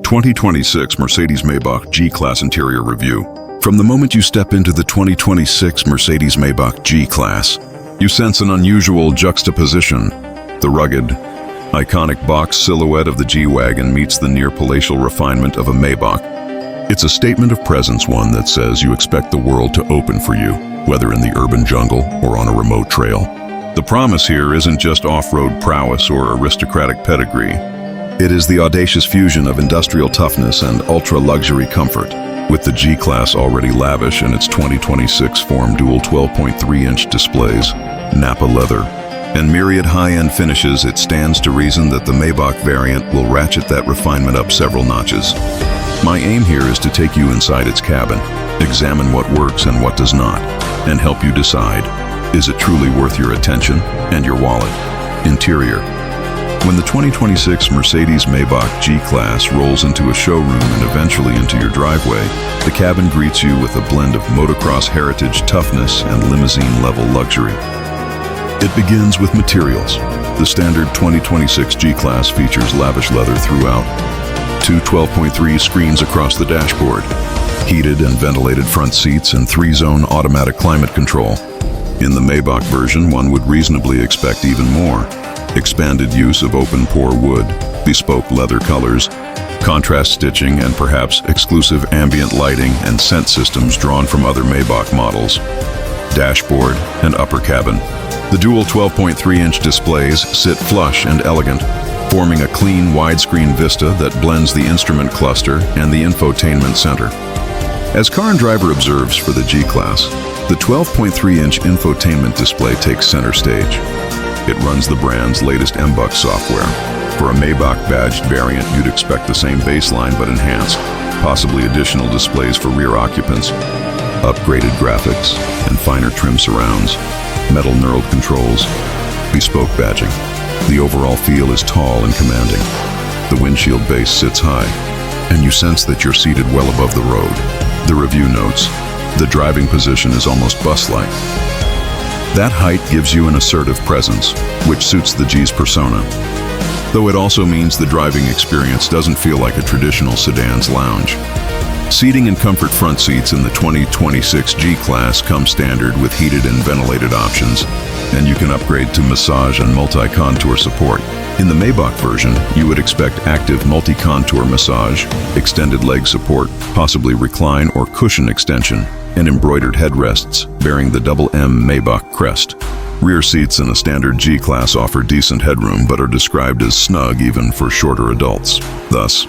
2026 Mercedes-Maybach G Class Interior Review. From the moment you step into the 2026 Mercedes-Maybach G Class, you sense an unusual juxtaposition. The rugged, iconic box silhouette of the G-Wagon meets the near-palatial refinement of a Maybach. It's a statement of presence, one that says you expect the world to open for you, whether in the urban jungle or on a remote trail. The promise here isn't just off-road prowess or aristocratic pedigree. It is the audacious fusion of industrial toughness and ultra-luxury comfort. With the G-Class already lavish in its 2026 form dual 12.3-inch displays, Nappa leather, and myriad high-end finishes, it stands to reason that the Maybach variant will ratchet that refinement up several notches. My aim here is to take you inside its cabin, examine what works and what does not, and help you decide, is it truly worth your attention and your wallet? Interior. When the 2026 Mercedes-Maybach G Class rolls into a showroom and eventually into your driveway, the cabin greets you with a blend of motocross heritage toughness and limousine-level luxury. It begins with materials. The standard 2026 G Class features lavish leather throughout, two 12.3 screens across the dashboard, heated and ventilated front seats, and 3-zone automatic climate control. In the Maybach version, one would reasonably expect even more. Expanded use of open-pore wood, bespoke leather colors, contrast stitching, and perhaps exclusive ambient lighting and scent systems drawn from other Maybach models. Dashboard and upper cabin. The dual 12.3-inch displays sit flush and elegant, forming a clean widescreen vista that blends the instrument cluster and the infotainment center. As Car and Driver observes for the G-Class, the 12.3-inch infotainment display takes center stage. It runs the brand's latest MBUX software. For a Maybach-badged variant, you'd expect the same baseline but enhanced, possibly additional displays for rear occupants, upgraded graphics, and finer trim surrounds, metal knurled controls, bespoke badging. The overall feel is tall and commanding. The windshield base sits high, and you sense that you're seated well above the road. The review notes, the driving position is almost bus-like. That height gives you an assertive presence, which suits the G's persona. Though it also means the driving experience doesn't feel like a traditional sedan's lounge. Seating and comfort front seats in the 2026 G-Class come standard with heated and ventilated options, and you can upgrade to massage and multi-contour support. In the Maybach version, you would expect active multi-contour massage, extended leg support, possibly recline or cushion extension, and embroidered headrests bearing the double M Maybach crest. Rear seats in a standard G-Class offer decent headroom but are described as snug even for shorter adults. Thus,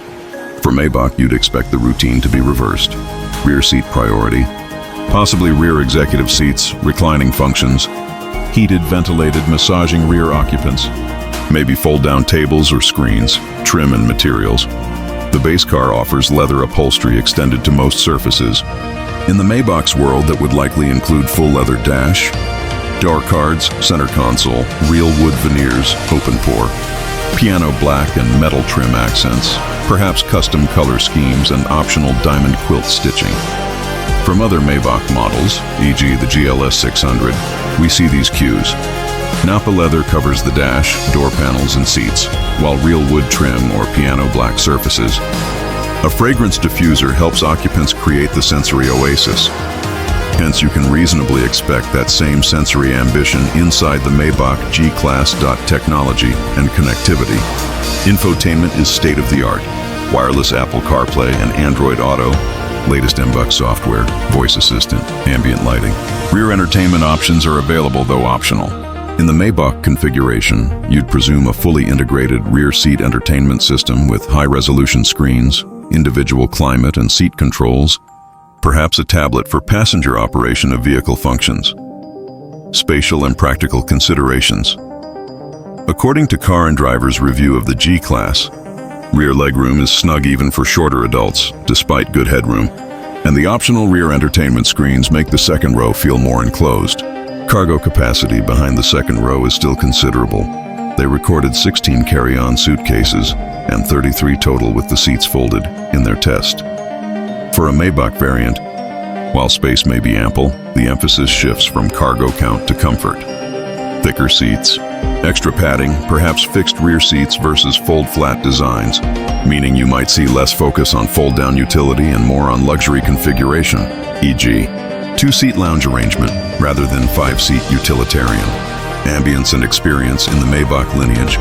for Maybach, you'd expect the routine to be reversed. Rear seat priority, possibly rear executive seats, reclining functions, heated, ventilated, massaging rear occupants, maybe fold-down tables or screens, trim and materials. The base car offers leather upholstery extended to most surfaces. In the Maybach's world, that would likely include full leather dash, door cards, center console, real wood veneers, open-pore, piano black and metal trim accents, perhaps custom color schemes and optional diamond quilt stitching. From other Maybach models, e.g. the GLS 600, we see these cues. Nappa leather covers the dash, door panels, and seats, while real wood trim or piano black surfaces. A fragrance diffuser helps occupants create the sensory oasis. Hence, you can reasonably expect that same sensory ambition inside the Maybach G Class. Technology and connectivity. Infotainment is state-of-the-art. Wireless Apple CarPlay and Android Auto, latest MBUX software, voice assistant, ambient lighting. Rear entertainment options are available, though optional. In the Maybach configuration, you'd presume a fully integrated rear seat entertainment system with high-resolution screens, individual climate and seat controls, perhaps a tablet for passenger operation of vehicle functions. Spatial and practical considerations. According to Car and Driver's review of the G-Class, rear legroom is snug even for shorter adults, despite good headroom, and the optional rear entertainment screens make the second row feel more enclosed. Cargo capacity behind the second row is still considerable. They recorded 16 carry-on suitcases and 33 total with the seats folded in their test. For a Maybach variant, while space may be ample, the emphasis shifts from cargo count to comfort. Thicker seats, Extra padding, perhaps fixed rear seats versus fold-flat designs, meaning you might see less focus on fold-down utility and more on luxury configuration, e.g., two-seat lounge arrangement rather than five-seat utilitarian. Ambience and experience in the Maybach lineage.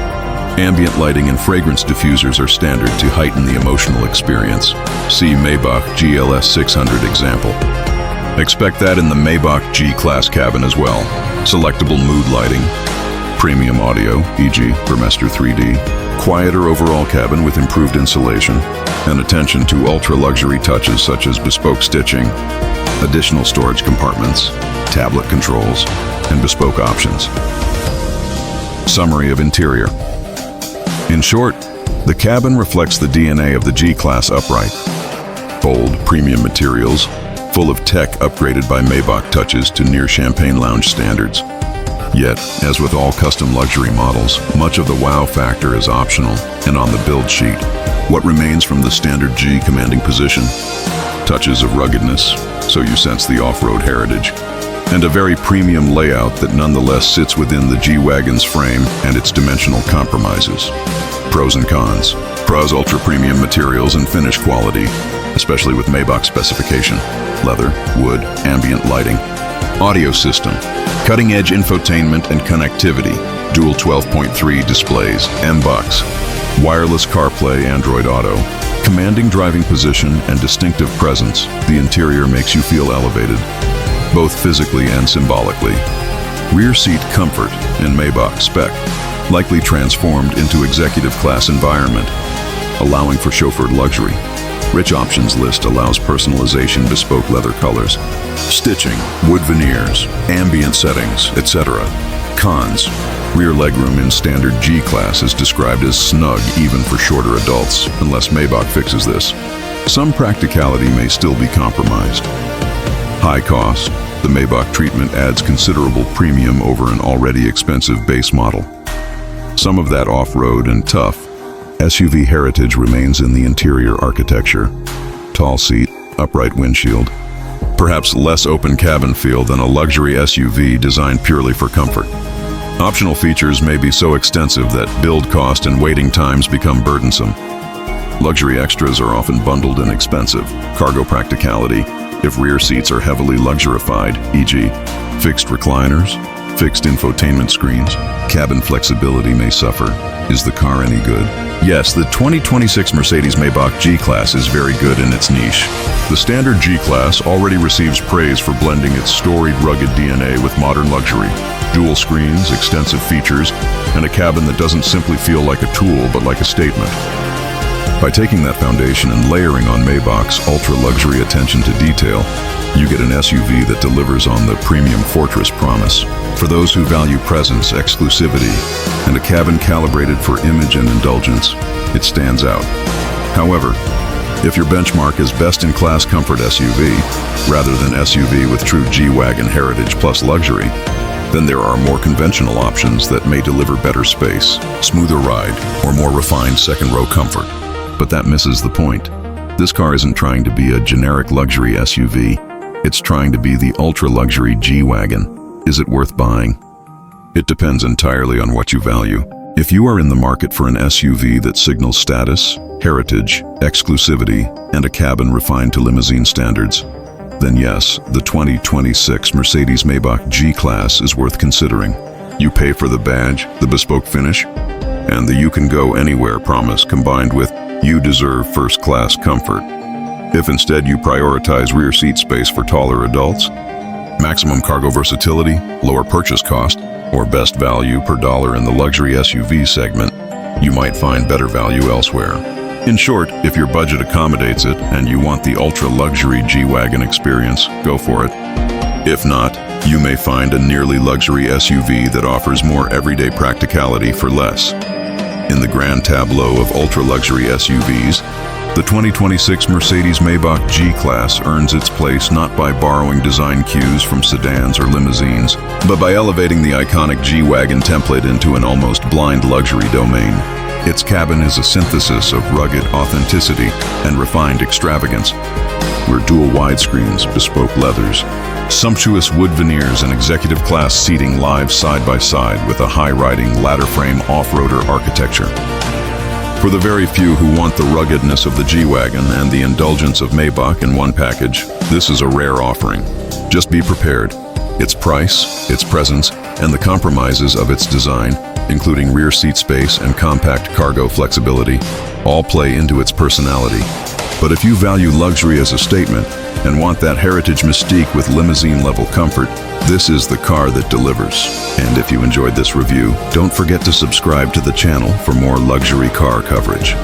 Ambient lighting and fragrance diffusers are standard to heighten the emotional experience. See Maybach GLS 600 example. Expect that in the Maybach G Class cabin as well. Selectable mood lighting, premium audio, e.g. Burmester 3D, quieter overall cabin with improved insulation, and attention to ultra-luxury touches such as bespoke stitching, additional storage compartments, tablet controls, and bespoke options. Summary of interior. In short, the cabin reflects the DNA of the G-Class upright. Bold, premium materials, full of tech upgraded by Maybach touches to near champagne lounge standards. Yet, as with all custom luxury models, much of the wow factor is optional and on the build sheet. What remains from the standard G commanding position? Touches of ruggedness, so you sense the off-road heritage, and a very premium layout that nonetheless sits within the G-Wagon's frame and its dimensional compromises. Pros and cons. Pros: ultra-premium materials and finish quality, especially with Maybach specification. Leather, wood, ambient lighting. Audio system. Cutting-edge infotainment and connectivity. Dual 12.3 displays, MBUX. Wireless CarPlay, Android Auto. Commanding driving position and distinctive presence, the interior makes you feel elevated, both physically and symbolically. Rear seat comfort in Maybach spec, likely transformed into executive class environment, allowing for chauffeured luxury. Rich options list allows personalization, bespoke leather colors, stitching, wood veneers, ambient settings, etc. Cons. Rear legroom in standard G-Class is described as snug even for shorter adults, unless Maybach fixes this. Some practicality may still be compromised. High cost. The Maybach treatment adds considerable premium over an already expensive base model. Some of that off-road and tough SUV heritage remains in the interior architecture. Tall seat, upright windshield. Perhaps less open cabin feel than a luxury SUV designed purely for comfort. Optional features may be so extensive that build cost and waiting times become burdensome. Luxury extras are often bundled and expensive. Cargo practicality, if rear seats are heavily luxurified, e.g., fixed recliners, fixed infotainment screens, cabin flexibility may suffer. Is the car any good? Yes, the 2026 Mercedes-Maybach G Class is very good in its niche. The standard G Class already receives praise for blending its storied, rugged DNA with modern luxury. Dual screens, extensive features, and a cabin that doesn't simply feel like a tool but like a statement. By taking that foundation and layering on Maybach's ultra-luxury attention to detail, you get an SUV that delivers on the premium fortress promise. For those who value presence, exclusivity, and a cabin calibrated for image and indulgence, it stands out. However, if your benchmark is best-in-class comfort SUV, rather than SUV with true G-Wagon heritage plus luxury, then there are more conventional options that may deliver better space, smoother ride, or more refined second-row comfort. But that misses the point. This car isn't trying to be a generic luxury SUV. It's trying to be the ultra-luxury G-Wagon. Is it worth buying? It depends entirely on what you value. If you are in the market for an SUV that signals status, heritage, exclusivity, and a cabin refined to limousine standards, then yes, the 2026 Mercedes-Maybach G Class is worth considering. You pay for the badge, the bespoke finish, and the you can go anywhere promise combined with you deserve first-class comfort. If instead you prioritize rear seat space for taller adults, maximum cargo versatility, lower purchase cost, or best value per dollar in the luxury SUV segment, you might find better value elsewhere. In short, if your budget accommodates it and you want the ultra-luxury G-Wagon experience, go for it. If not, you may find a nearly luxury SUV that offers more everyday practicality for less. In the grand tableau of ultra-luxury SUVs, the 2026 Mercedes-Maybach G Class earns its place not by borrowing design cues from sedans or limousines, but by elevating the iconic G-Wagon template into an almost blind luxury domain. Its cabin is a synthesis of rugged authenticity and refined extravagance, where dual widescreens, bespoke leathers, sumptuous wood veneers, and executive-class seating live side by side with a high-riding ladder-frame off-roader architecture. For the very few who want the ruggedness of the G-Wagon and the indulgence of Maybach in one package, this is a rare offering. Just be prepared. Its price, its presence, and the compromises of its design, including rear seat space and compact cargo flexibility, all play into its personality. But if you value luxury as a statement and want that heritage mystique with limousine-level comfort, this is the car that delivers. And if you enjoyed this review, don't forget to subscribe to the channel for more luxury car coverage.